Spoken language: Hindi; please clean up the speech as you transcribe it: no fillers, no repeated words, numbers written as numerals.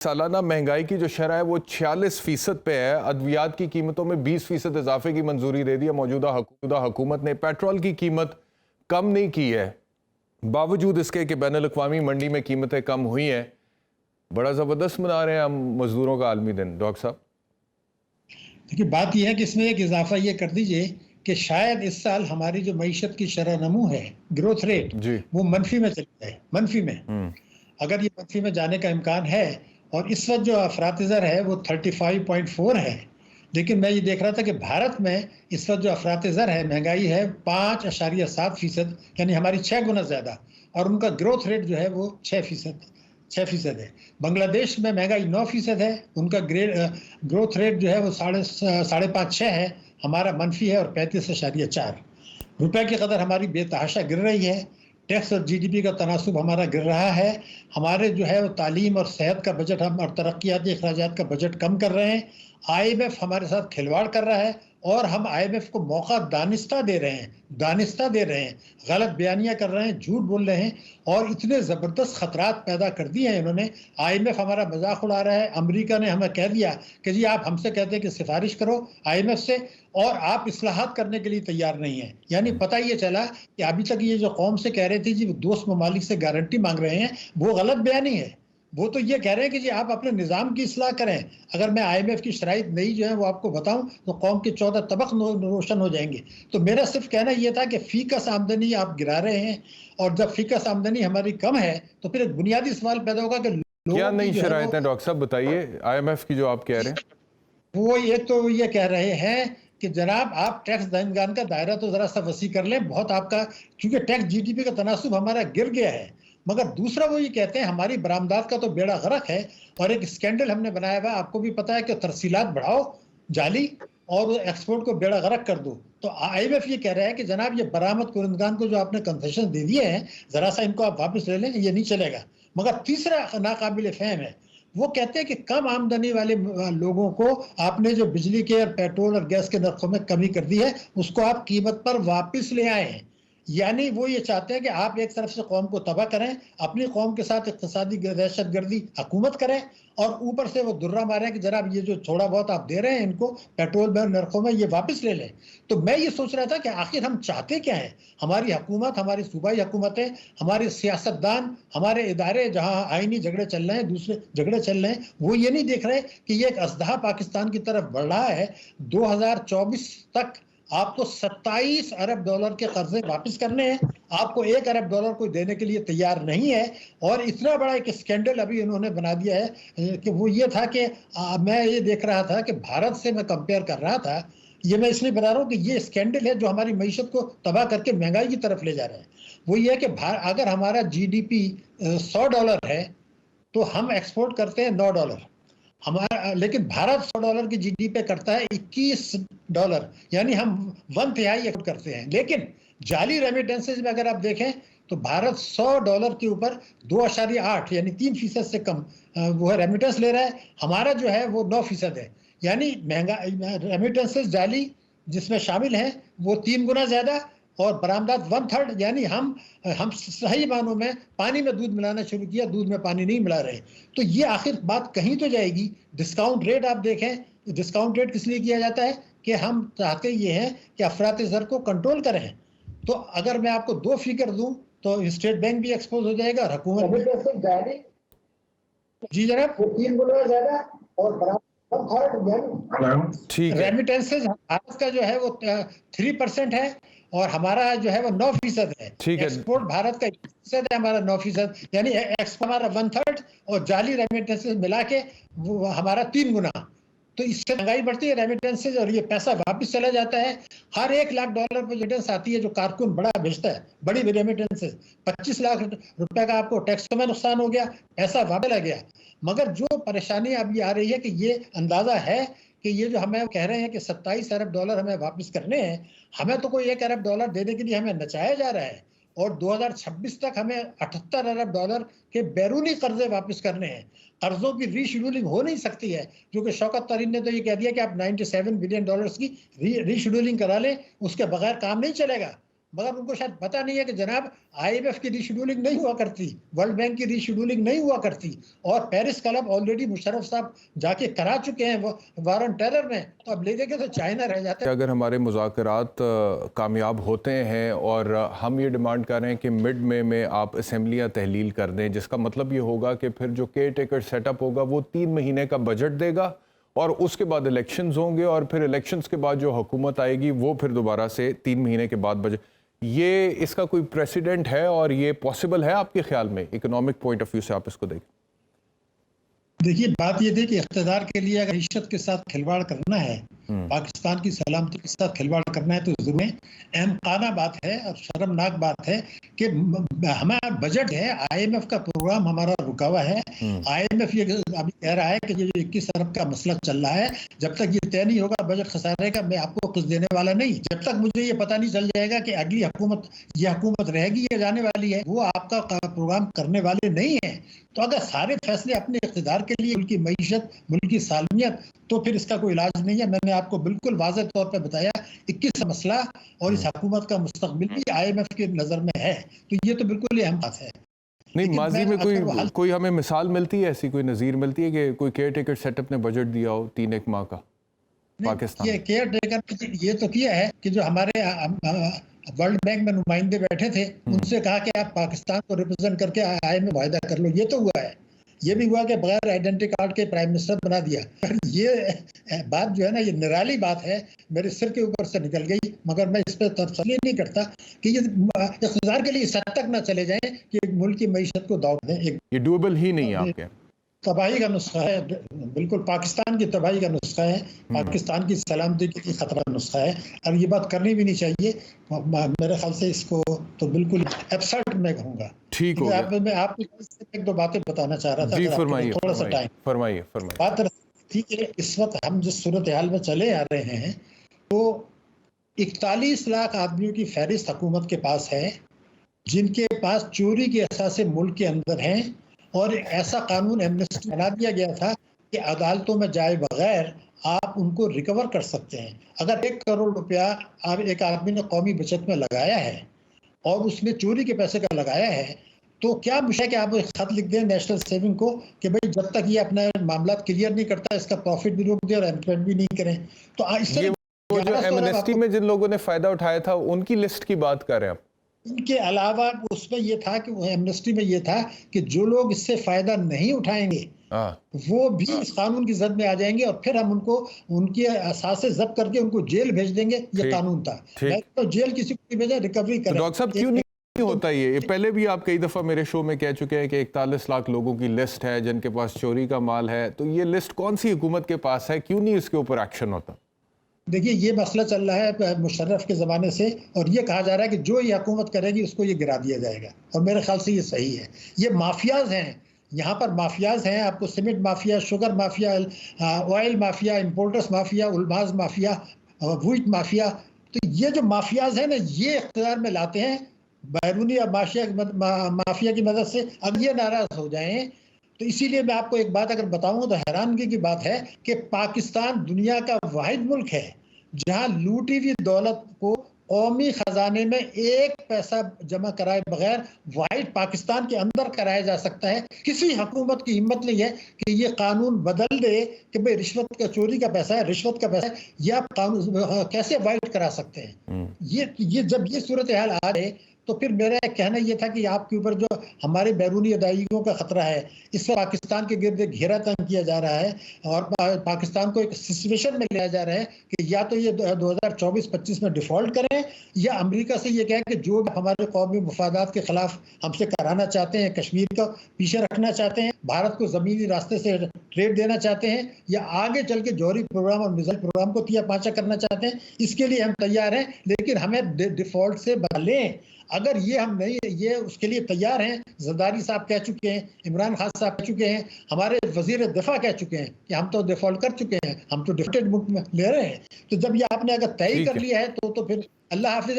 सालाना महंगाई की जो शरह है वो 46% पे है। अद्वियात की कीमतों में 20% इजाफे की मंजूरी दे दी है मौजूदा हुकूमत ने। पेट्रोल की कीमत कम नहीं की है, बावजूद इसके कि बैनुल अक़वामी मंडी में कीमतें कम हुई हैं। बड़ा ज़बरदस्त मना रहे हैं हम मजदूरों का आलमी दिन। डॉक्टर साहब देखिए, बात यह है कि इसमें एक इजाफा ये कर दीजिए कि शायद इस साल हमारी जो मईशत की शरह नमू है, ग्रोथ रेट, जी। वो मनफी में चली जाए। मनफी में हम्म। अगर ये मनफी में जाने का इम्कान है, और इस वक्त जो अफरात ज़र है वो 35.4 है, लेकिन मैं ये देख रहा था कि भारत में इस वक्त जो अफरात ज़र है, महंगाई है 5.7%, यानी हमारी 6 गुना ज़्यादा, और उनका ग्रोथ रेट जो है वो 6% है। बांग्लादेश में महंगाई 9% है, उनका ग्रोथ रेट जो है वो 5.5-6 है, हमारा मनफी है और 35.4। रुपए की कदर हमारी बेतहाशा गिर रही है, टैक्स और जीडीपी का तनासुब हमारा गिर रहा है, हमारे जो है वो तालीम और सेहत का बजट हम और तरक्याती अखराजात का बजट कम कर रहे हैं। आईएमएफ हमारे साथ खिलवाड़ कर रहा है, और हम आईएमएफ को मौका दानिस्ता दे रहे हैं, गलत बयानियां कर रहे हैं, झूठ बोल रहे हैं, और इतने ज़बरदस्त खतरात पैदा कर दिए हैं इन्होंने। आईएमएफ हमारा मजाक उड़ा रहा है। अमेरिका ने हमें कह दिया कि जी आप हमसे कहते हैं कि सिफारिश करो आईएमएफ से, और आप इस्लाहात करने के लिए तैयार नहीं है। यानी पता ये चला कि अभी तक ये जो कौम से कह रहे थे जी वो दोस्त ममालिक से गारंटी मांग रहे हैं, वो गलत बयानी है। वो तो ये कह रहे हैं कि जी आप अपने निज़ाम की इस्लाह करें। अगर मैं आईएमएफ की शराइत नई जो है वो आपको बताऊं तो कौम के 14 तबक रोशन हो जाएंगे। तो मेरा सिर्फ कहना ये था कि फीकस आमदनी आप गिरा रहे हैं, और जब फीकस आमदनी हमारी कम है तो फिर एक बुनियादी सवाल पैदा होगा कि क्या नई शराइत है डॉक्टर साहब, बताइए। आईएमएफ की जो आप कह रहे हैं, वो एक तो ये कह रहे हैं कि जनाब आप टैक्स दहनगान का दायरा तो जरा सा वसी कर लें, बहुत आपका, क्योंकि टैक्स जीडीपी का तनासुब हमारा गिर गया है। मगर दूसरा वो ये कहते हैं हमारी बरामदात का तो बेड़ा गर्क है, और एक स्कैंडल हमने बनाया हुआ, आपको भी पता है कि तरसीलात बढ़ाओ जाली, और एक्सपोर्ट को बेड़ा गर्क कर दो। तो आईएमएफ ये कह रहा है कि जनाब ये बरामद कुरंदगान को जो आपने कंसेशन दे दिए हैं, जरा सा इनको आप वापस ले लें, ये नहीं चलेगा। मगर तीसरा नाकाबिल फहम है, वो कहते हैं कि कम आमदनी वाले लोगों को आपने जो बिजली के और पेट्रोल और गैस के नरखों में कमी कर दी है, उसको आप कीमत पर वापस ले आए हैं। यानी वो ये चाहते हैं कि आप एक तरफ से कौम को तबाह करें, अपनी कौम के साथ इक्तिसादी दहशतगर्दी हुकूमत करें, और ऊपर से वो दुर्रा मारें कि जरा ये जो थोड़ा बहुत आप दे रहे हैं इनको पेट्रोल में नरखों में, ये वापस ले लें। तो मैं ये सोच रहा था कि आखिर हम चाहते क्या हैं। हमारी हुकूमत, हमारी सूबाई हुकूमतें, हमारे सियासतदान, हमारे इदारे जहाँ आईनी झगड़े चल रहे हैं, दूसरे झगड़े चल रहे हैं, वो ये नहीं देख रहे कि ये एक अजदहा पाकिस्तान की तरफ बढ़ रहा है। 2024 तक आपको 27 अरब डॉलर के कर्जे वापस करने हैं, आपको 1 अरब डॉलर कोई देने के लिए तैयार नहीं है। और इतना बड़ा एक स्कैंडल अभी इन्होंने बना दिया है कि वो ये था कि मैं ये देख रहा था कि भारत से मैं कंपेयर कर रहा था, ये मैं इसलिए बता रहा हूँ कि ये स्कैंडल है जो हमारी मईशत को तबाह करके महंगाई की तरफ ले जा रहे हैं। वो ये है कि अगर हमारा जीडीपी $100 है तो हम एक्सपोर्ट करते हैं $9 हमारा, लेकिन भारत $100 की जीडीपी पे करता है $21, यानी हम 1/3 एक्सपोर्ट करते हैं। लेकिन जाली रेमिटेंसेज में अगर आप देखें तो भारत $100 के ऊपर 2.8 यानी 3% से कम वो है रेमिटेंस ले रहा है। हमारा जो है वो 9% है, यानी महंगा रेमिटेंसेज जाली जिसमें शामिल है वो 3 गुना ज्यादा, और बरामदात 1/3, यानी हम सही मानों में पानी में दूध मिलाना शुरू किया, दूध में पानी नहीं मिला रहे। तो ये आखिर बात कहीं तो जाएगी। डिस्काउंट रेट आप देखें, डिस्काउंट रेट किस लिए किया जाता है कि हम चाहते ये हैं कि अफरात ज़र को कंट्रोल करें। तो अगर मैं आपको 2 फिगर दूं तो स्टेट बैंक भी एक्सपोज हो जाएगा और हुकूमत जी जनाब 3 गुना ज्यादा, और ठीक है। रेमिटेंसेज भारत का जो है वो 3% है, और हमारा जो है वो 9% है। ठीक है। एक्सपोर्ट भारत का 1% है, हमारा 9%, यानी एक्सपोर्ट हमारा 1/3, और जाली रेमिटेंसेज मिला के वो हमारा 3 गुना। तो इससे महंगाई बढ़ती है रेमिटेंसेज, और ये पैसा वापस चला जाता है। हर $1 लाख पर रेमिटेंस आती है जो कारकुन बड़ा भेजता है, बड़ी रेमिटेंसेज, 25 लाख रुपए का आपको टैक्स में नुकसान हो गया, पैसा वापस आ गया। मगर जो परेशानी अभी आ रही है कि ये अंदाजा है कि ये जो हमें कह रहे हैं कि $27 अरब हमें वापस करने हैं, हमें तो कोई $1 अरब देने के लिए हमें नचाया जा रहा है, और 2026 तक हमें $78 अरब के बैरूनी कर्जे वापस करने हैं। कर्जों की रीशेड्यूलिंग हो नहीं सकती है, क्योंकि शौकत तरीन ने तो ये कह दिया कि आप $97 बिलियन की रीशेड्यूलिंग करा लें, उसके बगैर काम नहीं चलेगा। मगर उनको शायद पता नहीं है कि जनाब आईएमएफ की रीशेड्यूलिंग नहीं हुआ करती, वर्ल्ड बैंक की रीशेड्यूलिंग नहीं हुआ करती, और पेरिस क्लब ऑलरेडी मुशर्रफ साहब जाके करा चुके हैं वार ऑन टेरर में, तो अब ले जाके तो चाइना रह जाता है। अगर हमारे मुज़ाकरात कामयाब होते हैं और हम ये डिमांड कर रहे हैं कि मिड में आप असेंबलियाँ तहलील कर दें, जिसका मतलब ये होगा कि फिर जो केयर टेकर सेटअप होगा वो 3 महीने का बजट देगा और उसके बाद इलेक्शंस होंगे और फिर इलेक्शंस के बाद जो हुकूमत आएगी वो फिर दोबारा से 3 महीने के बाद बजट, ये इसका कोई प्रेसिडेंट है और ये पॉसिबल है आपके ख्याल में? इकोनॉमिक पॉइंट ऑफ व्यू से आप इसको देखें। देखिए, बात ये थी कि इख्तिदार के लिए अगर ईशत के साथ खिलवाड़ करना है, पाकिस्तान की सलामती के साथ खिलवाड़ करना है, तो जरूर अहमकाना बात है और शर्मनाक बात है कि हमारा बजट है, आईएमएफ का प्रोग्राम हमारा रुका हुआ है। आईएमएफ ये अभी कह रहा है कि ये 21 अरब का मसला चल रहा है, जब तक ये तय नहीं होगा बजट खसारे का, मैं आपको कुछ देने वाला नहीं। जब तक मुझे ये पता नहीं चल जाएगा कि अगली हुकूमत ये हुकूमत रहेगी या जाने वाली है, वो आपका प्रोग्राम करने वाले नहीं है। तो अगर सारे फैसले अपने इख्तिदार के लिए, मुल्क की मईशत, मुल्क की सालमियत, तो फिर इसका कोई इलाज नहीं है। मैंने आपको बिल्कुल वाज़ेह तौर पे बताया 21 मसला और इस हुकूमत का मुस्तकबिल भी आईएमएफ की नज़र में है, तो ये तो बिल्कुल ही अहम बात है। नहीं, माजी में कोई हमें मिसाल मिलती है, ऐसी कोई नज़ीर मिलती है कि कोई केयर टेकर सेटअप ने बजट दिया हो 3-1 माह का पाकिस्तान? ये केयर टेकर ये तो किया है कि जो हमारे वर्ल्ड बैंक में नुमाइंदे बैठे थे, उनसे कहा कि आप पाकिस्तान को रिप्रेजेंट करके आईएमएफ वायदा कर लो, ये तो हुआ है। ये भी हुआ कि बगैर आइडेंटिटी कार्ड के प्राइम मिनिस्टर बना दिया। ये बात जो है ना, ये निराली बात है, मेरे सिर के ऊपर से निकल गई, मगर मैं इस पर तसल्ली नहीं करता कि ये इख्तियार के लिए इस हद तक ना चले जाएं कि मुल्क की मईशत को दाव दें। ये डूएबल ही नहीं है आपके? तबाही का नुस्खा है, बिल्कुल पाकिस्तान की तबाही का नुस्खा है, पाकिस्तान की सलामती के लिए खतरा नुस्खा है। अब ये बात करनी भी नहीं चाहिए, मेरे ख्याल से इसको तो बिल्कुल एब्सर्ड मैं कहूँगा। ठीक हो गया। मैं आपको एक दो बातें बताना चाह रहा था, जी फरमाइए, थोड़ा सा टाइम। फरमाइए। बात थी कि इस वक्त हम जिस सूरत हाल में चले आ रहे हैं, तो 41 लाख आदमियों की फहरिस्त हुकूमत के पास है, जिनके पास चोरी के असासे मुल्क के अंदर हैं, और ऐसा कानून एमनेस्टी बना दिया गया था कि अदालतों में जाए बगैर आप उनको रिकवर कर सकते हैं। अगर 1 करोड़ रुपया आप एक आदमी ने कौमी बचत में लगाया है और उसमें चोरी के पैसे का लगाया है, तो क्या मुश्किल है कि आप एक खत लिख दें नेशनल सेविंग को कि भाई जब तक ये अपना मामला क्लियर नहीं करता, इसका प्रॉफिट भी रोक दे और एनपेमेंट भी नहीं करें। तो इससे वो जो एमनेस्टी में जिन लोगों ने फायदा उठाया था उनकी लिस्ट की बात कर रहे हैं आप? इनके अलावा उसमें ये था कि वो एमनेस्टी में ये था कि जो लोग इससे फायदा नहीं उठाएंगे वो भी इस कानून की जद में आ जाएंगे, और फिर हम उनको उनके असासे जब्त करके उनको जेल भेज देंगे। ये कानून था। तो जेल किसी को नहीं भेजा, रिकवरी करें। डॉक्टर साहब क्यों नहीं होता ये? पहले भी आप कई दफा मेरे शो में कह चुके हैं कि 41 लाख लोगों की लिस्ट है जिनके पास चोरी का माल है, तो ये लिस्ट कौन सी हुकूमत के पास है? क्यों नहीं इसके ऊपर एक्शन होता? देखिए, ये मसला चल रहा है मुशर्रफ के ज़माने से, और ये कहा जा रहा है कि जो ये हुकूमत करेगी उसको ये गिरा दिया जाएगा, और मेरे ख्याल से ये सही है। ये माफियाज हैं, यहाँ पर माफियाज हैं, आपको cement mafia, sugar mafia, oil mafia, importers mafia, उल्माज माफिया, व्हीट माफिया। तो ये जो माफियाज हैं ना, ये इख्तियार में लाते हैं बैरूनी माफिया की मदद से। अब ये नाराज हो जाएं, तो इसीलिए मैं आपको एक बात अगर बताऊं तो हैरानगी की बात है कि पाकिस्तान दुनिया का वाहिद मुल्क है जहां लूटी हुई दौलत को कौमी खजाने में 1 पैसा जमा कराए बगैर वाहिद पाकिस्तान के अंदर कराया जा सकता है। किसी हुकूमत की हिम्मत नहीं है कि ये कानून बदल दे कि भाई रिश्वत का, चोरी का पैसा है, रिश्वत का पैसा है, ये आप कानून कैसे वाहिद करा सकते हैं? ये जब ये सूरत हाल आ रहे, तो फिर मेरा कहना यह था कि आपके ऊपर जो हमारे बैरूनी अदायगियों का खतरा है, इस पर पाकिस्तान के गिर्द घेरा तंग किया जा रहा है, और पाकिस्तान को एक सिचुएशन में लिया जा रहा है कि या तो ये 2024-25 में डिफॉल्ट करें, या अमेरिका से ये कहें कि जो हमारे कौमी मफादात के खिलाफ हमसे कराना चाहते हैं, कश्मीर को पीछे रखना चाहते हैं, भारत को ज़मीनी रास्ते से ट्रेड देना चाहते हैं, या आगे चल के जौहरी प्रोग्राम और मिसाइल प्रोग्राम को तिया पांचा करना चाहते हैं, इसके लिए हम तैयार हैं, लेकिन हमें डिफॉल्ट से बदलें। अगर ये हम नहीं, ये उसके लिए तैयार हैं, जरदारी साहब कह चुके हैं, इमरान खान साहब कह चुके हैं, हमारे वजीर दिफा कह चुके हैं कि हम तो डिफॉल्ट कर चुके हैं, हम तो डिफॉल्टेड मुल्क में ले रहे हैं। तो जब ये आपने अगर तय कर लिया है तो फिर अल्लाह हाफिज़।